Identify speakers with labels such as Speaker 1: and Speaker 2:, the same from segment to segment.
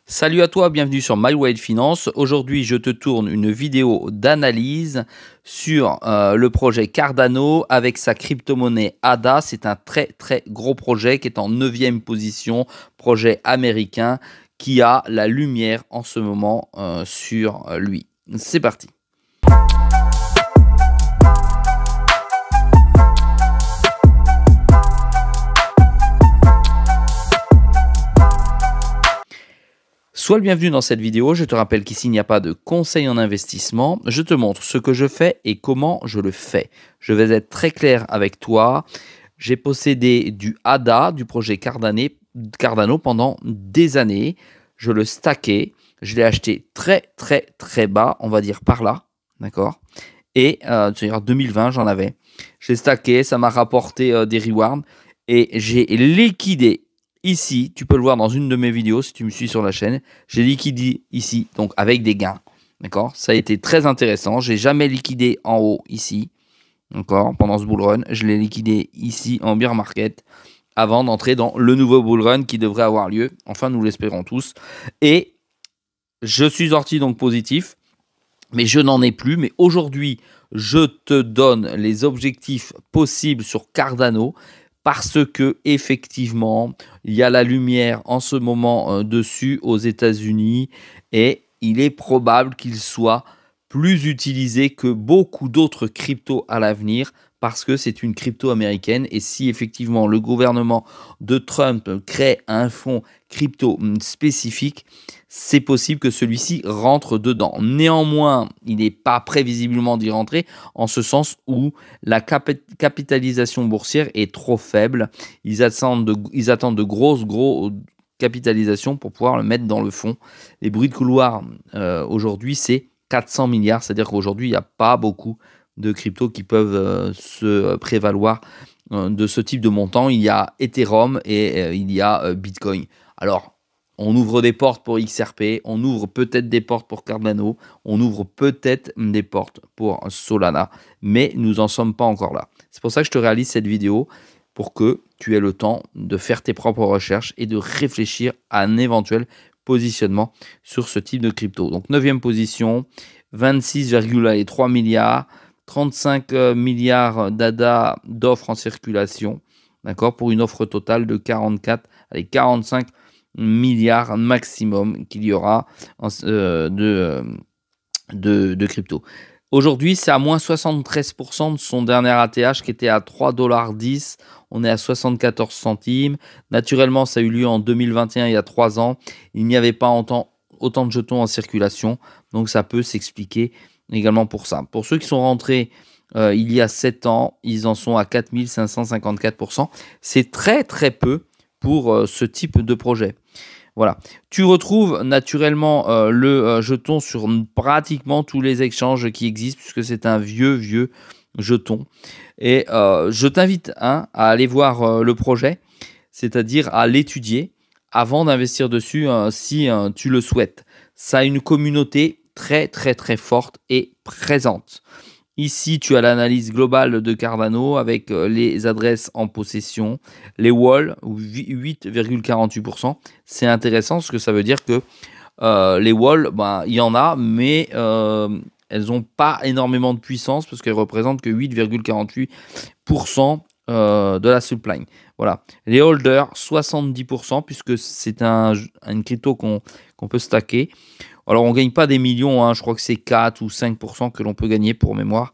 Speaker 1: Salut à toi, bienvenue sur My Way Finance. Aujourd'hui, je te tourne une vidéo d'analyse sur le projet Cardano avec sa crypto-monnaie ADA. C'est un très gros projet qui est en 9e position, projet américain qui a la lumière en ce moment sur lui. C'est parti. Sois le bienvenu dans cette vidéo. Je te rappelle qu'ici, il n'y a pas de conseil en investissement. Je te montre ce que je fais et comment je le fais. Je vais être très clair avec toi. J'ai possédé du ADA, du projet Cardano pendant des années. Je le stackais. Je l'ai acheté très bas, on va dire par là. D'accord. Et c'est-à-dire 2020, j'en avais. J'ai stacké, ça m'a rapporté des rewards. Et j'ai liquidé. Ici, tu peux le voir dans une de mes vidéos si tu me suis sur la chaîne. J'ai liquidé ici, donc avec des gains. D'accord. Ça a été très intéressant. J'ai jamais liquidé en haut ici. D'accord. Pendant ce bull run, je l'ai liquidé ici en bear market avant d'entrer dans le nouveau bull run qui devrait avoir lieu. Enfin, nous l'espérons tous. Et je suis sorti donc positif, mais je n'en ai plus. Mais aujourd'hui, je te donne les objectifs possibles sur Cardano. Parce que effectivement, il y a la lumière en ce moment dessus aux États-Unis et il est probable qu'il soit plus utilisé que beaucoup d'autres cryptos à l'avenir parce que c'est une crypto américaine et si effectivement le gouvernement de Trump crée un fonds crypto spécifique, c'est possible que celui-ci rentre dedans. Néanmoins, il n'est pas prévisiblement d'y rentrer en ce sens où la capitalisation boursière est trop faible. Ils attendent de grosses capitalisations pour pouvoir le mettre dans le fond. Les bruits de couloir aujourd'hui, c'est 400 milliards. C'est-à-dire qu'aujourd'hui, il n'y a pas beaucoup de cryptos qui peuvent se prévaloir de ce type de montant. Il y a Ethereum et il y a Bitcoin. Alors, on ouvre des portes pour XRP, on ouvre peut-être des portes pour Cardano, on ouvre peut-être des portes pour Solana, mais nous n'en sommes pas encore là. C'est pour ça que je te réalise cette vidéo, pour que tu aies le temps de faire tes propres recherches et de réfléchir à un éventuel positionnement sur ce type de crypto. Donc 9e position, 26,3 milliards, 35 milliards d'ADA d'offres en circulation, d'accord, pour une offre totale de 45 milliards maximum qu'il y aura de crypto. Aujourd'hui, c'est à moins 73% de son dernier ATH qui était à 3,10 $. On est à 74 centimes. Naturellement, ça a eu lieu en 2021, il y a 3 ans. Il n'y avait pas autant de jetons en circulation. Donc, ça peut s'expliquer également pour ça. Pour ceux qui sont rentrés il y a 7 ans, ils en sont à 4554%. C'est très peu pour ce type de projet. Voilà. Tu retrouves naturellement le jeton sur pratiquement tous les exchanges qui existent puisque c'est un vieux jeton. Et je t'invite à aller voir le projet, c'est-à-dire à l'étudier avant d'investir dessus si tu le souhaites. Ça a une communauté très forte et présente. Ici, tu as l'analyse globale de Cardano avec les adresses en possession, les walls, 8,48%. C'est intéressant parce que ça veut dire que les walls, il y en a, mais elles n'ont pas énormément de puissance parce qu'elles représentent que 8,48% de la supply. Voilà. Les holders, 70% puisque c'est une crypto qu'on peut stacker. Alors, on ne gagne pas des millions, hein, je crois que c'est 4 ou 5% que l'on peut gagner pour mémoire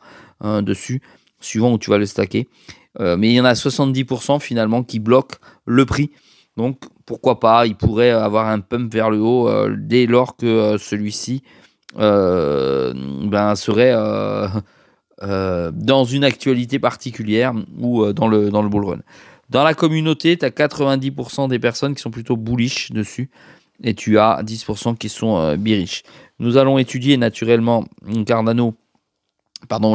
Speaker 1: dessus, suivant où tu vas le stacker. Mais il y en a 70% finalement qui bloquent le prix. Donc, pourquoi pas, il pourrait avoir un pump vers le haut dès lors que celui-ci serait dans une actualité particulière ou dans le bull run. Dans la communauté, tu as 90% des personnes qui sont plutôt bullish dessus. Et tu as 10% qui sont bearish. Nous allons étudier naturellement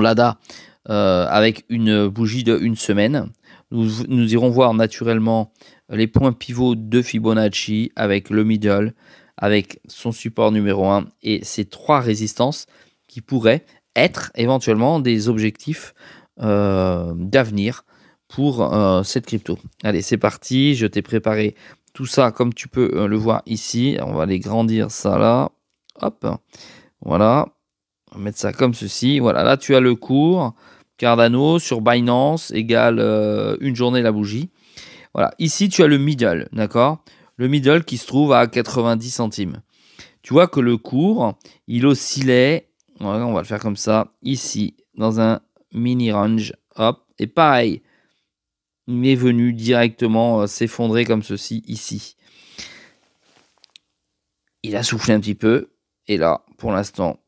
Speaker 1: l'ADA avec une bougie de 1 semaine. Nous irons voir naturellement les points pivots de Fibonacci avec le middle, avec son support numéro 1 et ces 3 résistances qui pourraient être éventuellement des objectifs d'avenir pour cette crypto. Allez, c'est parti. Je t'ai préparé Tout ça, comme tu peux le voir ici, on va aller grandir ça là. Hop, voilà. On va mettre ça comme ceci. Voilà, là tu as le cours. Cardano sur Binance égale une journée la bougie. Voilà, ici tu as le middle, d'accord? Le middle qui se trouve à 90 centimes. Tu vois que le cours, il oscillait, voilà, on va le faire comme ça, ici, dans un mini range, hop, et pareil, il est venu directement s'effondrer comme ceci, ici. Il a soufflé un petit peu, et là, pour l'instant,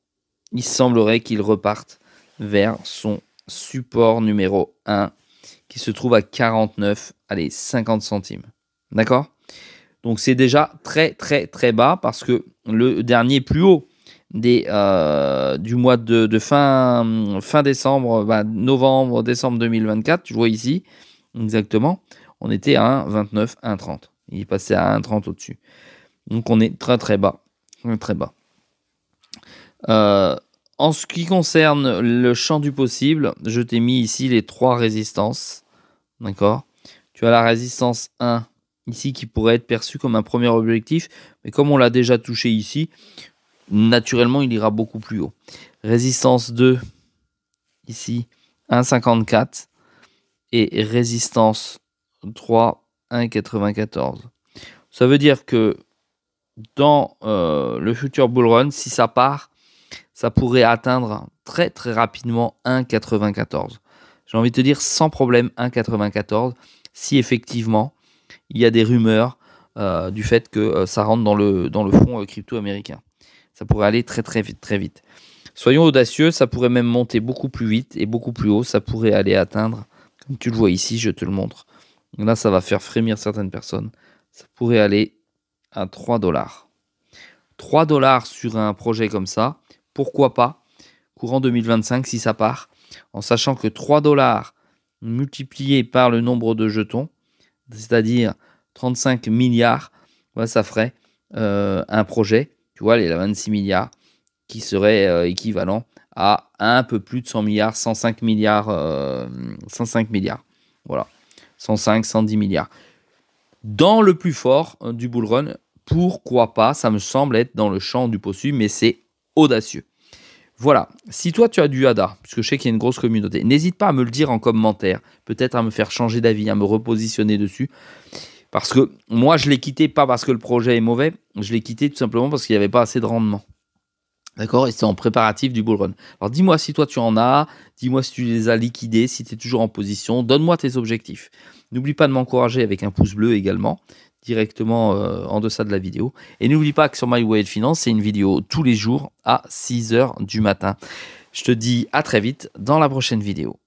Speaker 1: il semblerait qu'il reparte vers son support numéro 1, qui se trouve à 49, allez, 50 centimes. D'accord? Donc c'est déjà très très très bas parce que le dernier plus haut du mois de fin décembre, novembre, décembre 2024, tu vois ici, exactement, on était à 1,29, 1,30. Il est passé à 1,30 au-dessus. Donc on est très très bas. Très bas. En ce qui concerne le champ du possible, je t'ai mis ici les 3 résistances. D'accord? Tu as la résistance 1 ici qui pourrait être perçue comme un premier objectif, mais comme on l'a déjà touché ici, naturellement il ira beaucoup plus haut. Résistance 2 ici 1,54 et résistance 3 1,94. Ça veut dire que dans le futur bull run, si ça part, ça pourrait atteindre très très rapidement 1,94. J'ai envie de te dire sans problème 1,94 si effectivement il y a des rumeurs du fait que ça rentre dans le fonds crypto américain. Ça pourrait aller très très vite, très vite. Soyons audacieux, ça pourrait même monter beaucoup plus vite et beaucoup plus haut. Ça pourrait aller atteindre, comme tu le vois ici, je te le montre. Là, ça va faire frémir certaines personnes. Ça pourrait aller à 3 $. 3 $ sur un projet comme ça, pourquoi pas, courant 2025 si ça part, en sachant que 3 $ multiplié par le nombre de jetons, c'est-à-dire 35 milliards, ouais, ça ferait un projet, tu vois, les 26 milliards, qui serait équivalent à un peu plus de 100 milliards, 105 milliards, 105 milliards, voilà, 105, 110 milliards. Dans le plus fort du bull run, pourquoi pas, ça me semble être dans le champ du possible, mais c'est audacieux. Voilà, si toi tu as du ADA, puisque je sais qu'il y a une grosse communauté, n'hésite pas à me le dire en commentaire, peut-être à me faire changer d'avis, à me repositionner dessus. Parce que moi je l'ai quitté pas parce que le projet est mauvais, je l'ai quitté tout simplement parce qu'il n'y avait pas assez de rendement. D'accord? Et c'est en préparatif du bull run. Alors dis-moi si toi tu en as, dis-moi si tu les as liquidés, si tu es toujours en position, donne-moi tes objectifs. N'oublie pas de m'encourager avec un pouce bleu également, directement en deçà de la vidéo. Et n'oublie pas que sur My Way Finance, c'est une vidéo tous les jours à 6 h du matin. Je te dis à très vite dans la prochaine vidéo.